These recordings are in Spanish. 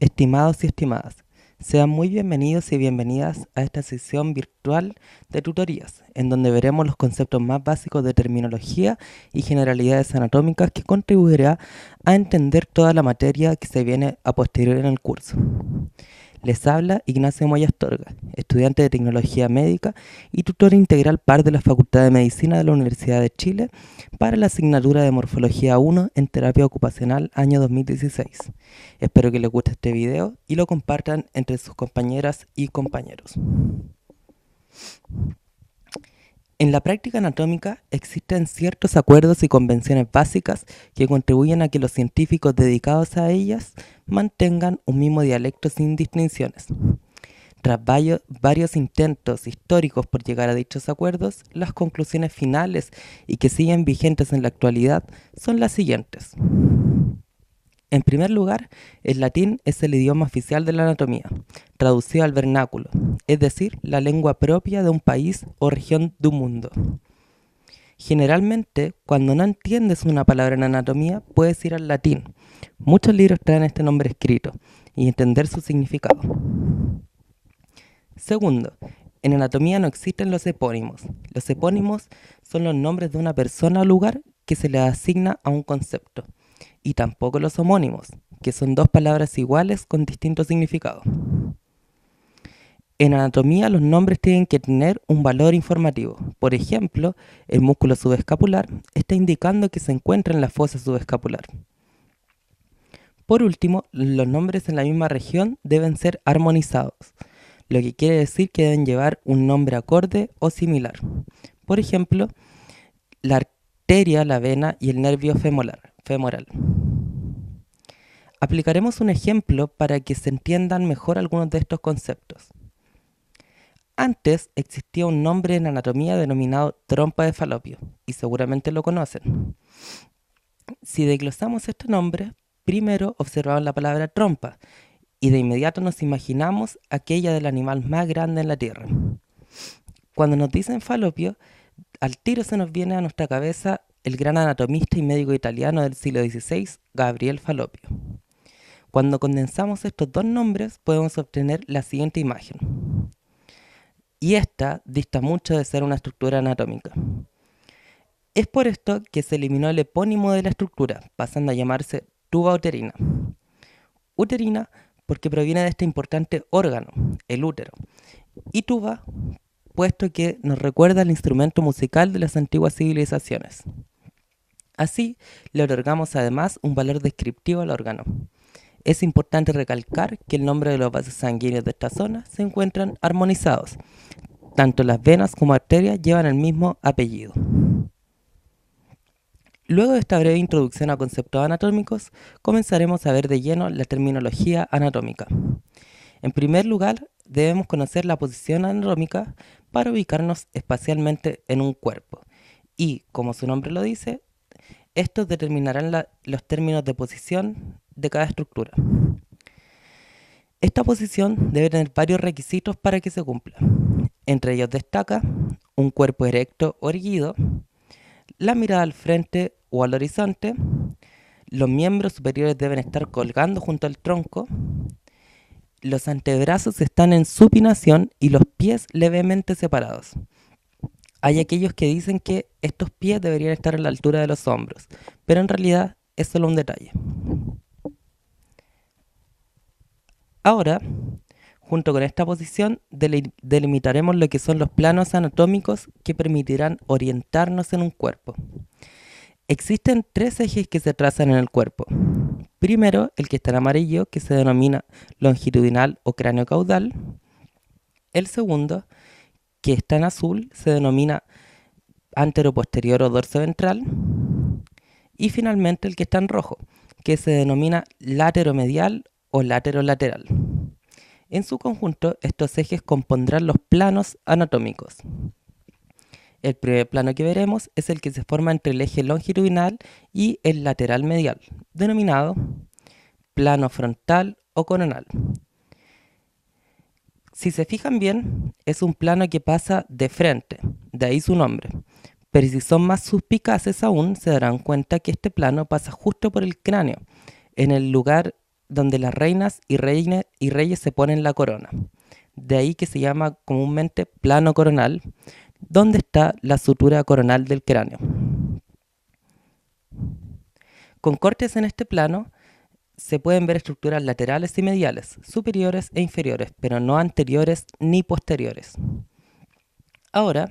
Estimados y estimadas, sean muy bienvenidos y bienvenidas a esta sesión virtual de tutorías, en donde veremos los conceptos más básicos de terminología y generalidades anatómicas que contribuirá a entender toda la materia que se viene a posteriori en el curso. Les habla Ignacio Moya Astorga, estudiante de Tecnología Médica y tutor integral par de la Facultad de Medicina de la Universidad de Chile para la asignatura de Morfología 1 en Terapia Ocupacional año 2016. Espero que les guste este video y lo compartan entre sus compañeras y compañeros. En la práctica anatómica existen ciertos acuerdos y convenciones básicas que contribuyen a que los científicos dedicados a ellas mantengan un mismo dialecto sin distinciones. Tras varios intentos históricos por llegar a dichos acuerdos, las conclusiones finales y que siguen vigentes en la actualidad son las siguientes. En primer lugar, el latín es el idioma oficial de la anatomía, traducido al vernáculo, es decir, la lengua propia de un país o región de un mundo. Generalmente, cuando no entiendes una palabra en anatomía, puedes ir al latín. Muchos libros traen este nombre escrito y entender su significado. Segundo, en anatomía no existen los epónimos. Los epónimos son los nombres de una persona o lugar que se le asigna a un concepto. Y tampoco los homónimos, que son dos palabras iguales con distinto significado. En anatomía los nombres tienen que tener un valor informativo. Por ejemplo, el músculo subescapular está indicando que se encuentra en la fosa subescapular. Por último, los nombres en la misma región deben ser armonizados, lo que quiere decir que deben llevar un nombre acorde o similar. Por ejemplo, la arteria, la vena y el nervio femoral. Aplicaremos un ejemplo para que se entiendan mejor algunos de estos conceptos. Antes existía un nombre en anatomía denominado trompa de Falopio, y seguramente lo conocen. Si desglosamos este nombre, primero observamos la palabra trompa, y de inmediato nos imaginamos aquella del animal más grande en la Tierra. Cuando nos dicen Falopio, al tiro se nos viene a nuestra cabeza el gran anatomista y médico italiano del siglo XVI, Gabriel Falopio. Cuando condensamos estos dos nombres, podemos obtener la siguiente imagen. Y esta dista mucho de ser una estructura anatómica. Es por esto que se eliminó el epónimo de la estructura, pasando a llamarse tuba uterina. Uterina porque proviene de este importante órgano, el útero. Y tuba, puesto que nos recuerda al instrumento musical de las antiguas civilizaciones. Así, le otorgamos además un valor descriptivo al órgano. Es importante recalcar que el nombre de los vasos sanguíneos de esta zona se encuentran armonizados. Tanto las venas como arterias llevan el mismo apellido. Luego de esta breve introducción a conceptos anatómicos, comenzaremos a ver de lleno la terminología anatómica. En primer lugar, debemos conocer la posición anatómica para ubicarnos espacialmente en un cuerpo. Y, como su nombre lo dice, estos determinarán los términos de posición de cada estructura. Esta posición debe tener varios requisitos para que se cumpla. Entre ellos destaca un cuerpo erecto o erguido, la mirada al frente o al horizonte, los miembros superiores deben estar colgando junto al tronco, los antebrazos están en supinación y los pies levemente separados. Hay aquellos que dicen que estos pies deberían estar a la altura de los hombros, pero en realidad es solo un detalle. Ahora, junto con esta posición, delimitaremos lo que son los planos anatómicos que permitirán orientarnos en un cuerpo. Existen tres ejes que se trazan en el cuerpo. Primero, el que está en amarillo, que se denomina longitudinal o cráneo caudal. El segundo, que está en azul, se denomina anteroposterior o dorso ventral. Y finalmente el que está en rojo, que se denomina lateromedial o laterolateral. En su conjunto, estos ejes compondrán los planos anatómicos. El primer plano que veremos es el que se forma entre el eje longitudinal y el lateral medial, denominado plano frontal o coronal. Si se fijan bien, es un plano que pasa de frente, de ahí su nombre. Pero si son más suspicaces aún, se darán cuenta que este plano pasa justo por el cráneo, en el lugar donde las reinas y reyes se ponen la corona. De ahí que se llama comúnmente plano coronal, donde está la sutura coronal del cráneo. Con cortes en este plano se pueden ver estructuras laterales y mediales, superiores e inferiores, pero no anteriores ni posteriores. Ahora,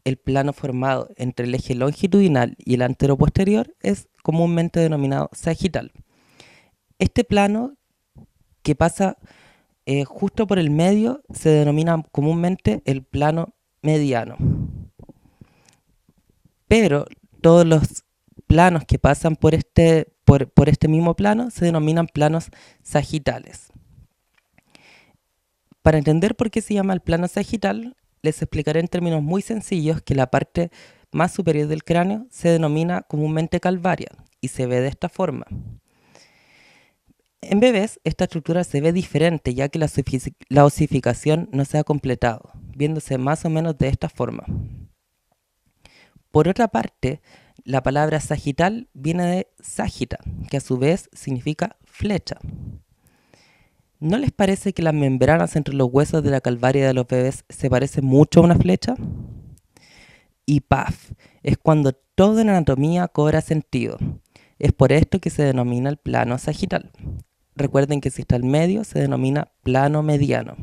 el plano formado entre el eje longitudinal y el anteroposterior es comúnmente denominado sagital. Este plano que pasa justo por el medio se denomina comúnmente el plano mediano. Pero todos los planos que pasan por este mismo plano se denominan planos sagitales. Para entender por qué se llama el plano sagital, les explicaré en términos muy sencillos que la parte más superior del cráneo se denomina comúnmente calvaria y se ve de esta forma. En bebés, esta estructura se ve diferente ya que la osificación no se ha completado, viéndose más o menos de esta forma. Por otra parte, la palabra sagital viene de sagita, que a su vez significa flecha. ¿No les parece que las membranas entre los huesos de la calvaria de los bebés se parecen mucho a una flecha? Y paf, es cuando toda la anatomía cobra sentido. Es por esto que se denomina el plano sagital. Recuerden que si está al medio se denomina plano mediano.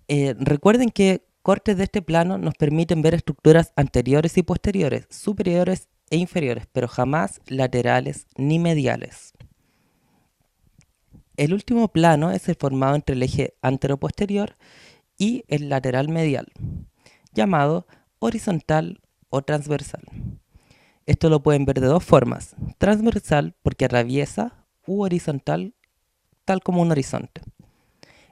Recuerden que cortes de este plano nos permiten ver estructuras anteriores y posteriores, superiores e inferiores, pero jamás laterales ni mediales. El último plano es el formado entre el eje anteroposterior y el lateral medial, llamado horizontal o transversal. Esto lo pueden ver de dos formas, transversal porque atraviesa u horizontal tal como un horizonte.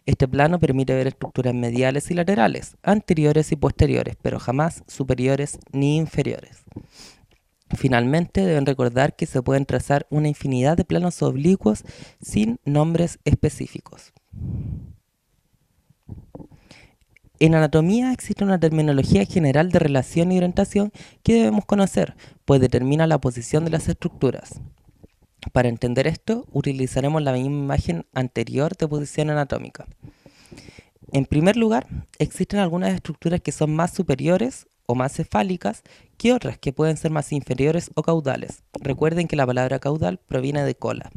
Este plano permite ver estructuras mediales y laterales, anteriores y posteriores, pero jamás superiores ni inferiores. Finalmente, deben recordar que se pueden trazar una infinidad de planos oblicuos sin nombres específicos. En anatomía existe una terminología general de relación y orientación que debemos conocer, pues determina la posición de las estructuras. Para entender esto, utilizaremos la misma imagen anterior de posición anatómica. En primer lugar, existen algunas estructuras que son más superiores o más cefálicas que otras que pueden ser más inferiores o caudales. Recuerden que la palabra caudal proviene de cola.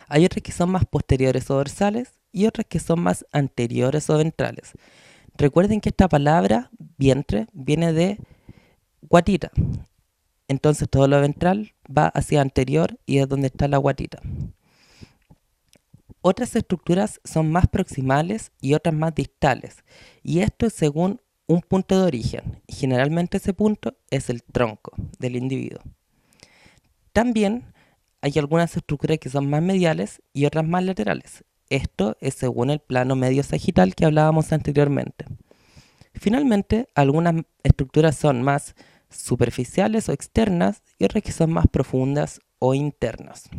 Hay otras que son más posteriores o dorsales y otras que son más anteriores o ventrales. Recuerden que esta palabra vientre viene de guatita. Entonces todo lo ventral va hacia anterior y es donde está la guatita. Otras estructuras son más proximales y otras más distales. Y esto es según un punto de origen. Generalmente ese punto es el tronco del individuo. También hay algunas estructuras que son más mediales y otras más laterales. Esto es según el plano medio sagital que hablábamos anteriormente. Finalmente, algunas estructuras son más superficiales o externas y otras que son más profundas o internas.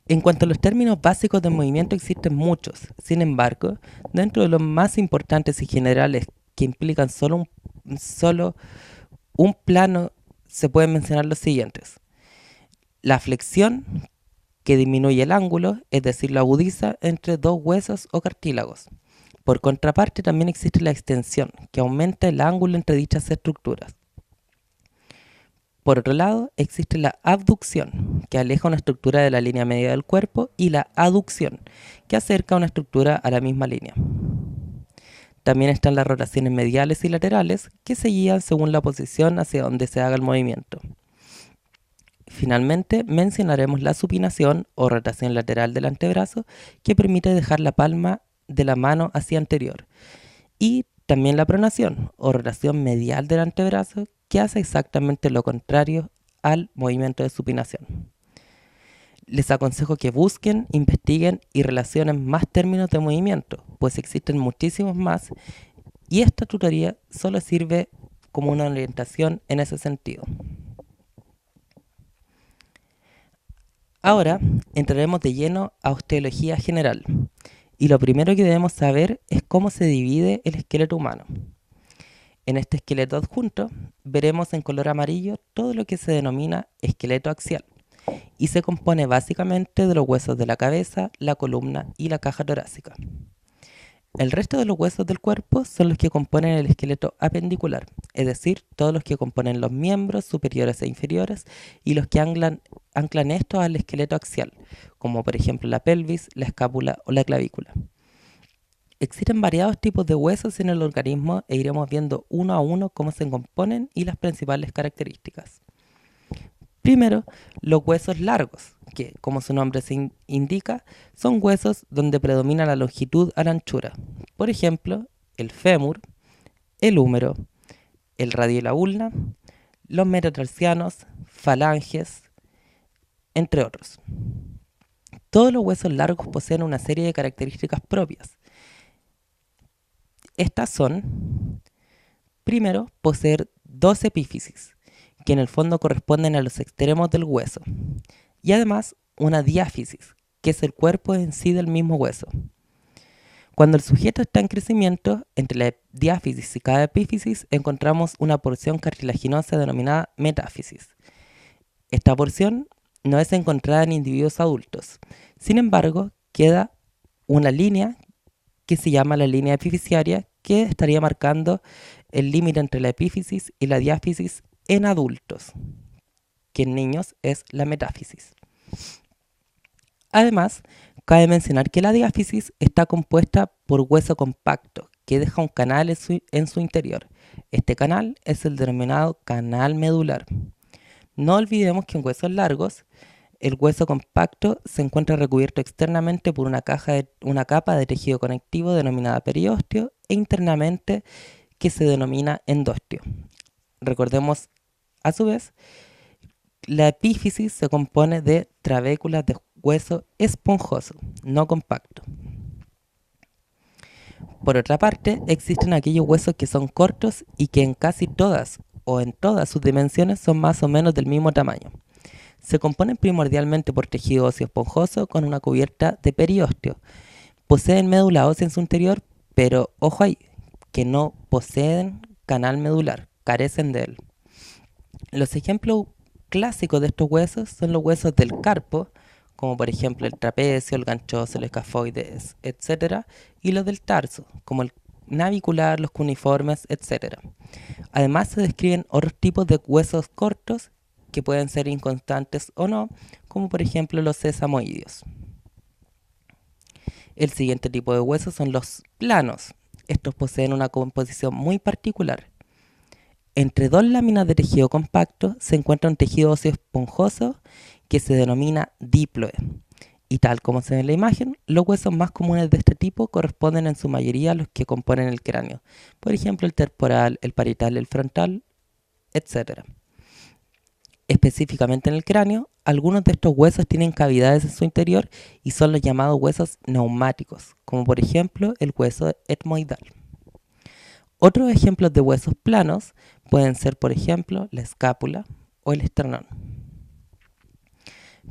En cuanto a los términos básicos del movimiento existen muchos. Sin embargo, dentro de los más importantes y generales que implican solo un plano, se pueden mencionar los siguientes. La flexión, que disminuye el ángulo, es decir, lo agudiza entre dos huesos o cartílagos. Por contraparte, también existe la extensión, que aumenta el ángulo entre dichas estructuras. Por otro lado, existe la abducción, que aleja una estructura de la línea media del cuerpo, y la aducción, que acerca una estructura a la misma línea. También están las rotaciones mediales y laterales, que se guían según la posición hacia donde se haga el movimiento. Finalmente, mencionaremos la supinación o rotación lateral del antebrazo, que permite dejar la palma de la mano hacia anterior. Y también la pronación o rotación medial del antebrazo, que hace exactamente lo contrario al movimiento de supinación. Les aconsejo que busquen, investiguen y relacionen más términos de movimiento, pues existen muchísimos más y esta tutoría solo sirve como una orientación en ese sentido. Ahora entraremos de lleno a osteología general y lo primero que debemos saber es cómo se divide el esqueleto humano. En este esqueleto adjunto veremos en color amarillo todo lo que se denomina esqueleto axial y se compone básicamente de los huesos de la cabeza, la columna y la caja torácica. El resto de los huesos del cuerpo son los que componen el esqueleto apendicular, es decir, todos los que componen los miembros superiores e inferiores y los que anclan estos al esqueleto axial, como por ejemplo la pelvis, la escápula o la clavícula. Existen variados tipos de huesos en el organismo e iremos viendo uno a uno cómo se componen y las principales características. Primero, los huesos largos, que como su nombre se indica, son huesos donde predomina la longitud a la anchura. Por ejemplo, el fémur, el húmero, el radio y la ulna, los metatarsianos, falanges, entre otros. Todos los huesos largos poseen una serie de características propias. Estas son, primero, poseer dos epífisis, que en el fondo corresponden a los extremos del hueso, y además una diáfisis, que es el cuerpo en sí del mismo hueso. Cuando el sujeto está en crecimiento, entre la diáfisis y cada epífisis encontramos una porción cartilaginosa denominada metáfisis. Esta porción no es encontrada en individuos adultos. Sin embargo, queda una línea que se llama la línea epifisiaria, que estaría marcando el límite entre la epífisis y la diáfisis en adultos, que en niños es la metáfisis. Además, cabe mencionar que la diáfisis está compuesta por hueso compacto, que deja un canal en su interior. Este canal es el denominado canal medular. No olvidemos que en huesos largos, el hueso compacto se encuentra recubierto externamente por una capa de tejido conectivo denominada periósteo e internamente que se denomina endósteo. Recordemos, a su vez, la epífisis se compone de trabéculas de hueso esponjoso, no compacto. Por otra parte, existen aquellos huesos que son cortos y que en casi todas o en todas sus dimensiones son más o menos del mismo tamaño. Se componen primordialmente por tejido óseo esponjoso con una cubierta de periósteo. Poseen médula ósea en su interior, pero ojo ahí, que no poseen canal medular, carecen de él. Los ejemplos clásicos de estos huesos son los huesos del carpo, como por ejemplo el trapecio, el ganchoso, el escafoides, etc. Y los del tarso, como el navicular, los cuneiformes, etc. Además se describen otros tipos de huesos cortos que pueden ser inconstantes o no, como por ejemplo los sesamoideos. El siguiente tipo de huesos son los planos. Estos poseen una composición muy particular. Entre dos láminas de tejido compacto se encuentra un tejido óseo esponjoso que se denomina díploe. Y tal como se ve en la imagen, los huesos más comunes de este tipo corresponden en su mayoría a los que componen el cráneo. Por ejemplo, el temporal, el parietal, el frontal, etc. Específicamente en el cráneo, algunos de estos huesos tienen cavidades en su interior y son los llamados huesos neumáticos, como por ejemplo el hueso etmoidal. Otros ejemplos de huesos planos pueden ser, por ejemplo, la escápula o el esternón.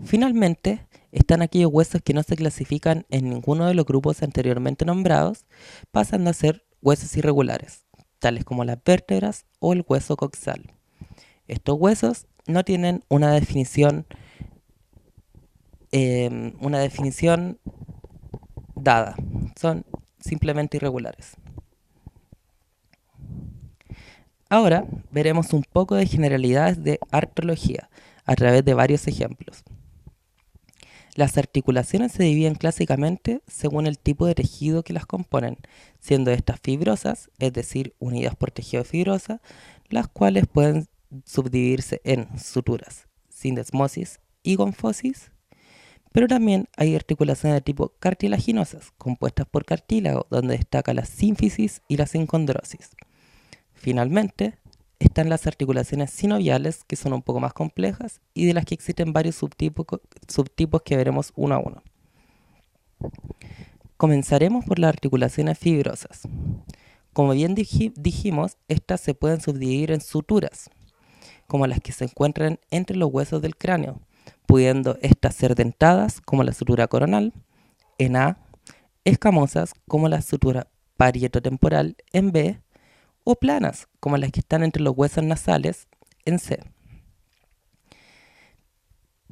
Finalmente, están aquellos huesos que no se clasifican en ninguno de los grupos anteriormente nombrados, pasando a ser huesos irregulares, tales como las vértebras o el hueso coxal. Estos huesos no tienen una definición dada, son simplemente irregulares. Ahora veremos un poco de generalidades de artrología a través de varios ejemplos. Las articulaciones se dividen clásicamente según el tipo de tejido que las componen, siendo estas fibrosas, es decir, unidas por tejido fibrosa, las cuales pueden subdividirse en suturas, sindesmosis y gonfosis, pero también hay articulaciones de tipo cartilaginosas, compuestas por cartílago, donde destaca la sínfisis y la sincondrosis. Finalmente, están las articulaciones sinoviales, que son un poco más complejas y de las que existen varios subtipos que veremos uno a uno. Comenzaremos por las articulaciones fibrosas. Como bien dijimos, estas se pueden subdividir en suturas, como las que se encuentran entre los huesos del cráneo, pudiendo estas ser dentadas, como la sutura coronal, en A, escamosas, como la sutura parietotemporal, en B, o planas, como las que están entre los huesos nasales en C.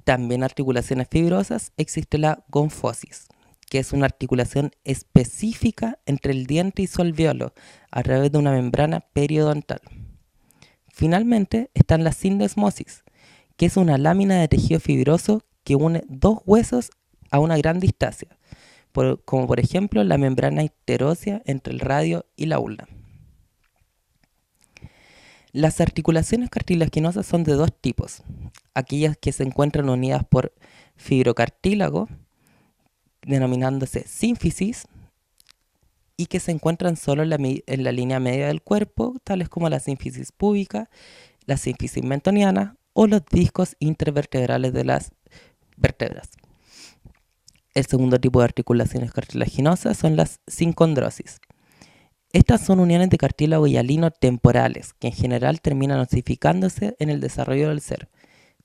También articulaciones fibrosas existe la gonfosis, que es una articulación específica entre el diente y su alveolo a través de una membrana periodontal. Finalmente están las sindesmosis, que es una lámina de tejido fibroso que une dos huesos a una gran distancia, como por ejemplo la membrana interósea entre el radio y la ulna. Las articulaciones cartilaginosas son de dos tipos: aquellas que se encuentran unidas por fibrocartílago, denominándose sínfisis, y que se encuentran solo en la línea media del cuerpo, tales como la sínfisis púbica, la sínfisis mentoniana o los discos intervertebrales de las vértebras. El segundo tipo de articulaciones cartilaginosas son las sincondrosis. Estas son uniones de cartílago y hialino temporales, que en general terminan osificándose en el desarrollo del ser.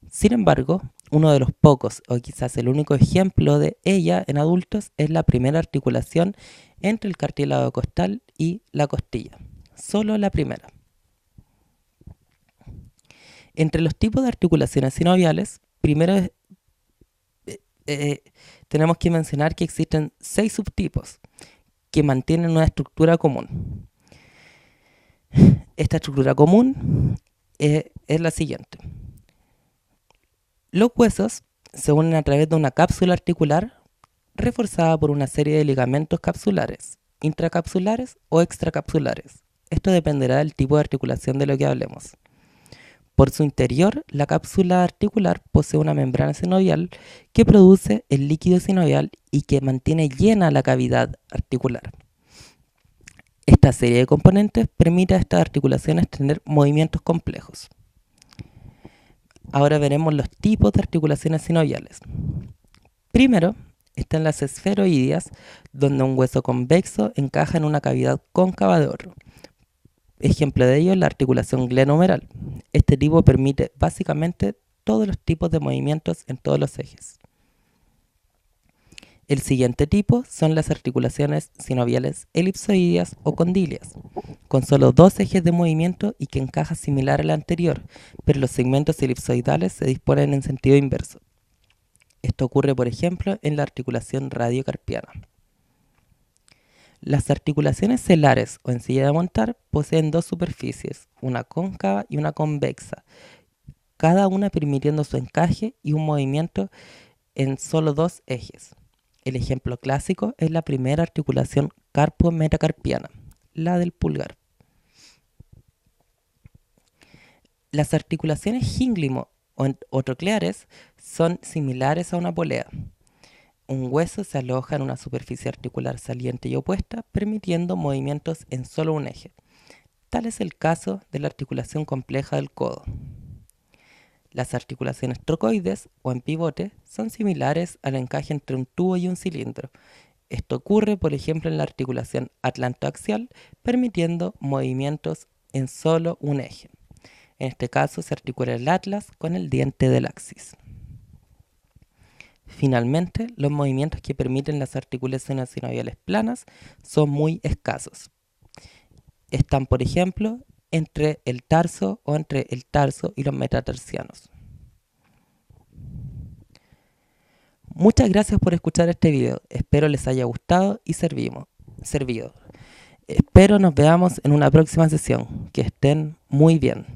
Sin embargo, uno de los pocos, o quizás el único ejemplo de ella en adultos es la primera articulación entre el cartílago costal y la costilla. Solo la primera. Entre los tipos de articulaciones sinoviales, primero tenemos que mencionar que existen 6 subtipos que mantienen una estructura común. Esta estructura común es la siguiente. Los huesos se unen a través de una cápsula articular reforzada por una serie de ligamentos capsulares, intracapsulares o extracapsulares. Esto dependerá del tipo de articulación de lo que hablemos. Por su interior, la cápsula articular posee una membrana sinovial que produce el líquido sinovial y que mantiene llena la cavidad articular. Esta serie de componentes permite a estas articulaciones tener movimientos complejos. Ahora veremos los tipos de articulaciones sinoviales. Primero, están las esferoideas, donde un hueso convexo encaja en una cavidad cóncava de otro. Ejemplo de ello es la articulación glenohumeral. Este tipo permite básicamente todos los tipos de movimientos en todos los ejes. El siguiente tipo son las articulaciones sinoviales elipsoideas o condilias, con solo 2 ejes de movimiento y que encaja similar al anterior, pero los segmentos elipsoidales se disponen en sentido inverso. Esto ocurre, por ejemplo, en la articulación radiocarpiana. Las articulaciones celares o en silla de montar poseen 2 superficies, una cóncava y una convexa, cada una permitiendo su encaje y un movimiento en solo 2 ejes. El ejemplo clásico es la primera articulación carpo-metacarpiana, la del pulgar. Las articulaciones gínglimo o trocleares son similares a una polea. Un hueso se aloja en una superficie articular saliente y opuesta, permitiendo movimientos en solo un eje. Tal es el caso de la articulación compleja del codo. Las articulaciones trocoides o en pivote son similares al encaje entre un tubo y un cilindro. Esto ocurre, por ejemplo, en la articulación atlantoaxial, permitiendo movimientos en solo un eje. En este caso se articula el atlas con el diente del axis. Finalmente, los movimientos que permiten las articulaciones sinoviales planas son muy escasos. Están, por ejemplo, entre el tarso y los metatarsianos. Muchas gracias por escuchar este video. Espero les haya gustado y servido. Espero nos veamos en una próxima sesión. Que estén muy bien.